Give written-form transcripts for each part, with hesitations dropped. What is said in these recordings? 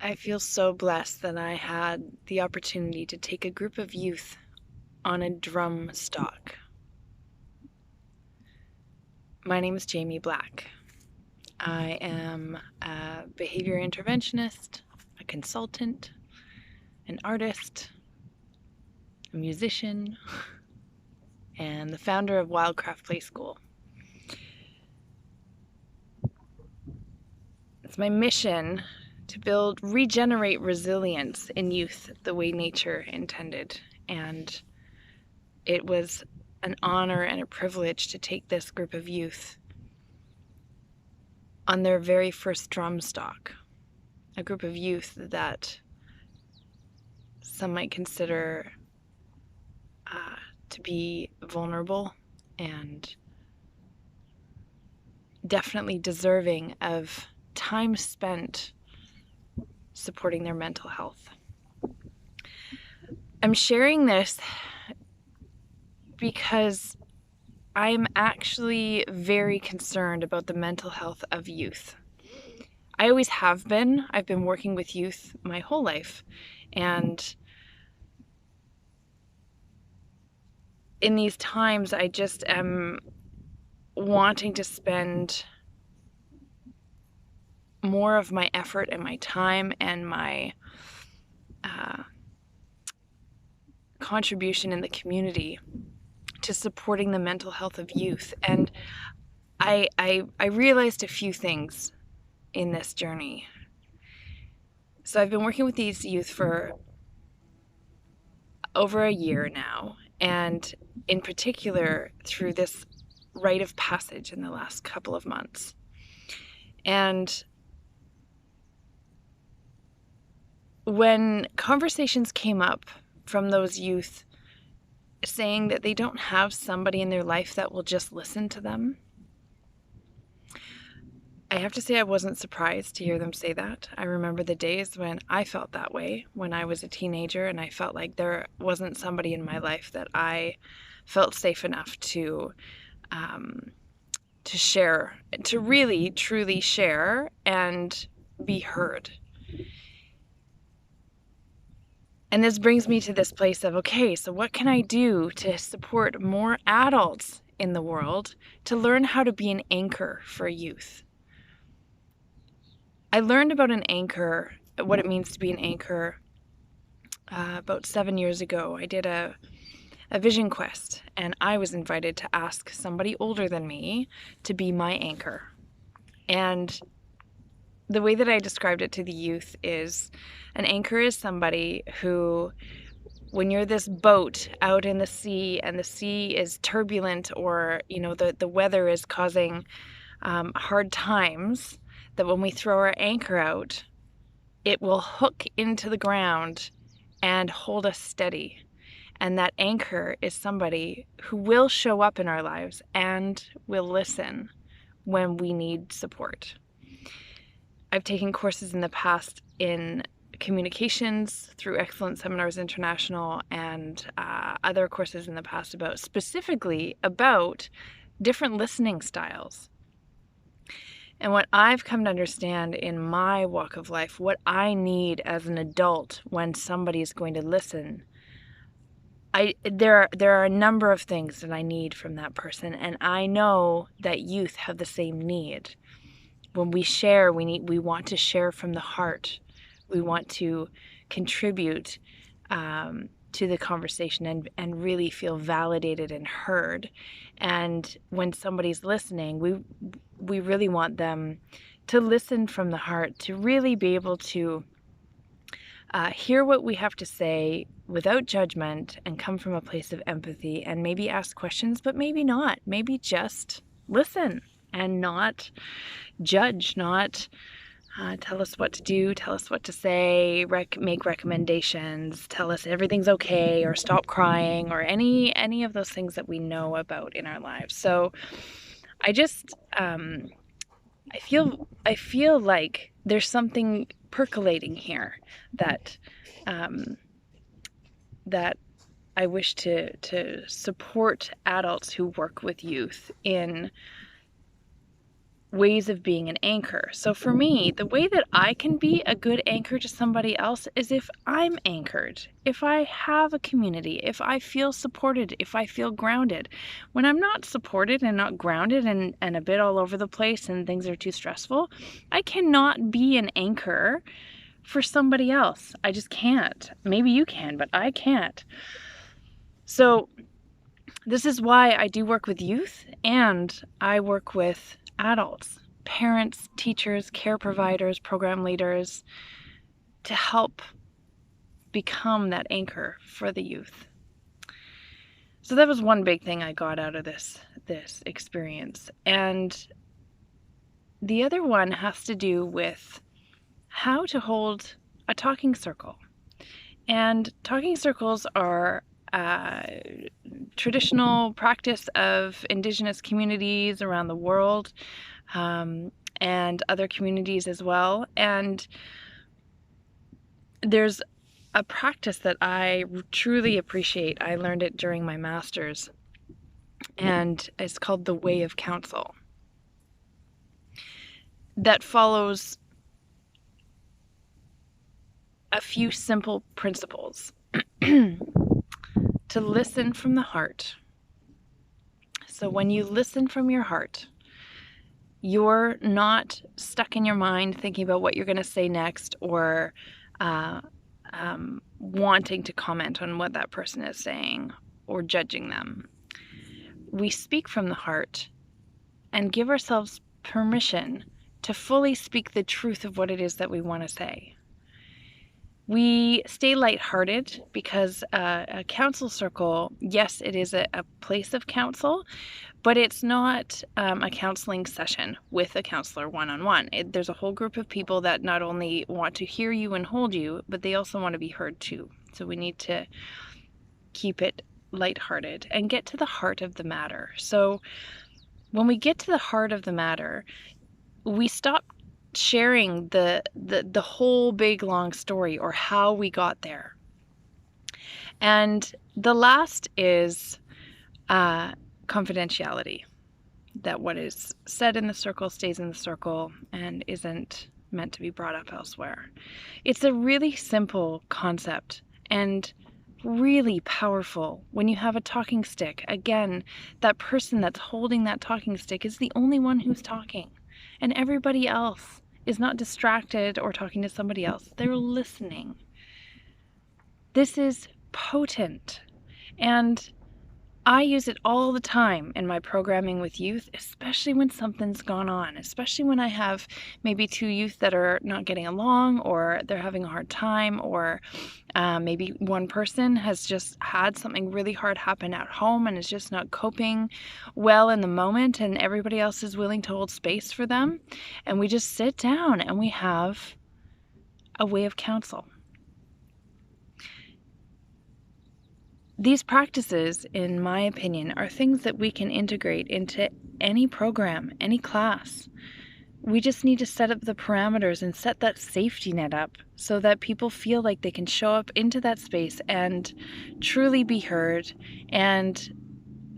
I feel so blessed that I had the opportunity to take a group of youth on a drum stalk. My name is Jamie Black. I am a behavior interventionist, a consultant, an artist, a musician, and the founder of Wildcraft Play School. It's my mission to regenerate resilience in youth the way nature intended. And it was an honor and a privilege to take this group of youth on their very first drum stalk, a group of youth that some might consider to be vulnerable and definitely deserving of time spent supporting their mental health. I'm sharing this because I'm actually very concerned about the mental health of youth. I always have been. I've been working with youth my whole life, and in these times I just am wanting to spend more of my effort and my time and my contribution in the community to supporting the mental health of youth. And I realized a few things in this journey. So I've been working with these youth for over a year now, and in particular through this rite of passage in the last couple of months. And when conversations came up from those youth saying that they don't have somebody in their life that will just listen to them, I have to say I wasn't surprised to hear them say that. I remember the days when I felt that way when I was a teenager, and I felt like there wasn't somebody in my life that I felt safe enough to share, to really truly share and be heard. And this brings me to this place of, okay, so what can I do to support more adults in the world to learn how to be an anchor for youth? I learned about an anchor, what it means to be an anchor, about 7 years ago. I did a vision quest, and I was invited to ask somebody older than me to be my anchor. And the way that I described it to the youth is an anchor is somebody who, when you're this boat out in the sea and the sea is turbulent, or the weather is causing hard times, that when we throw our anchor out, it will hook into the ground and hold us steady. And that anchor is somebody who will show up in our lives and will listen when we need support. I've taken courses in the past in communications through Excellence Seminars International, and other courses in the past specifically about different listening styles. And what I've come to understand in my walk of life, what I need as an adult when somebody's going to listen, there are a number of things that I need from that person, and I know that youth have the same need. When we share, we want to share from the heart. We want to contribute to the conversation and really feel validated and heard. And when somebody's listening, we really want them to listen from the heart, to really be able to hear what we have to say without judgment and come from a place of empathy, and maybe ask questions, but maybe not. Maybe just listen and not judge, not tell us what to do, tell us what to say, make recommendations, tell us everything's okay, or stop crying, or any of those things that we know about in our lives. So I just I feel like there's something percolating here that that I wish to support adults who work with youth in ways of being an anchor. So for me, the way that I can be a good anchor to somebody else is if I'm anchored, if I have a community, if I feel supported, if I feel grounded. When I'm not supported and not grounded and a bit all over the place and things are too stressful, I cannot be an anchor for somebody else. I just can't. Maybe you can, but I can't. So this is why I do work with youth and I work with adults, parents, teachers, care providers, program leaders, to help become that anchor for the youth. So that was one big thing I got out of this experience. And the other one has to do with how to hold a talking circle. And talking circles are traditional practice of Indigenous communities around the world, and other communities as well. And there's a practice that I truly appreciate. I learned it during my master's, and it's called the Way of Counsel, that follows a few simple principles. To listen from the heart. So when you listen from your heart, you're not stuck in your mind thinking about what you're going to say next, or wanting to comment on what that person is saying or judging them. We speak from the heart and give ourselves permission to fully speak the truth of what it is that we want to say. We stay lighthearted because a counsel circle, yes, it is a place of counsel, but it's not a counseling session with a counselor one-on-one. There's a whole group of people that not only want to hear you and hold you, but they also want to be heard too. So we need to keep it lighthearted and get to the heart of the matter. So when we get to the heart of the matter, we stop sharing the whole big long story or how we got there. And the last is confidentiality, that what is said in the circle stays in the circle and isn't meant to be brought up elsewhere. It's a really simple concept and really powerful when you have a talking stick. Again, that person that's holding that talking stick is the only one who's talking, and everybody else is not distracted or talking to somebody else. They're listening. This is potent, and I use it all the time in my programming with youth, especially when something's gone on, especially when I have maybe two youth that are not getting along, or they're having a hard time, or maybe one person has just had something really hard happen at home and is just not coping well in the moment, and everybody else is willing to hold space for them. And we just sit down and we have a way of counsel. These practices, in my opinion, are things that we can integrate into any program, any class. We just need to set up the parameters and set that safety net up so that people feel like they can show up into that space and truly be heard and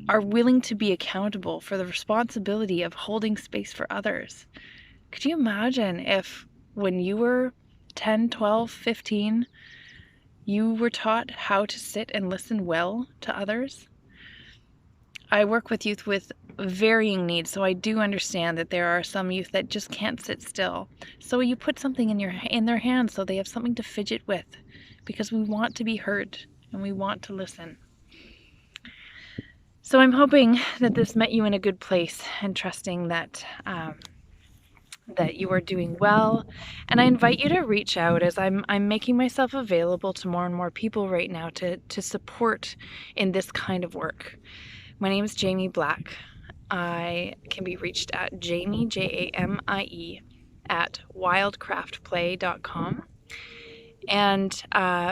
are willing to be accountable for the responsibility of holding space for others. Could you imagine if when you were 10, 12, 15, you were taught how to sit and listen well to others? I work with youth with varying needs, so I do understand that there are some youth that just can't sit still. So you put something in their hands so they have something to fidget with, because we want to be heard and we want to listen. So I'm hoping that this met you in a good place, and trusting that that you are doing well. And I invite you to reach out, as I'm making myself available to more and more people right now to support in this kind of work. My name is Jamie Black. I can be reached at Jamie, Jamie, at wildcraftplay.com. And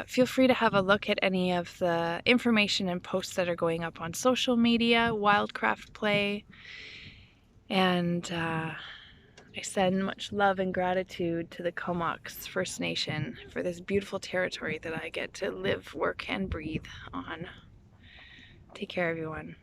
feel free to have a look at any of the information and posts that are going up on social media, Wildcraft Play. And I send much love and gratitude to the Comox First Nation for this beautiful territory that I get to live, work, and breathe on. Take care, everyone.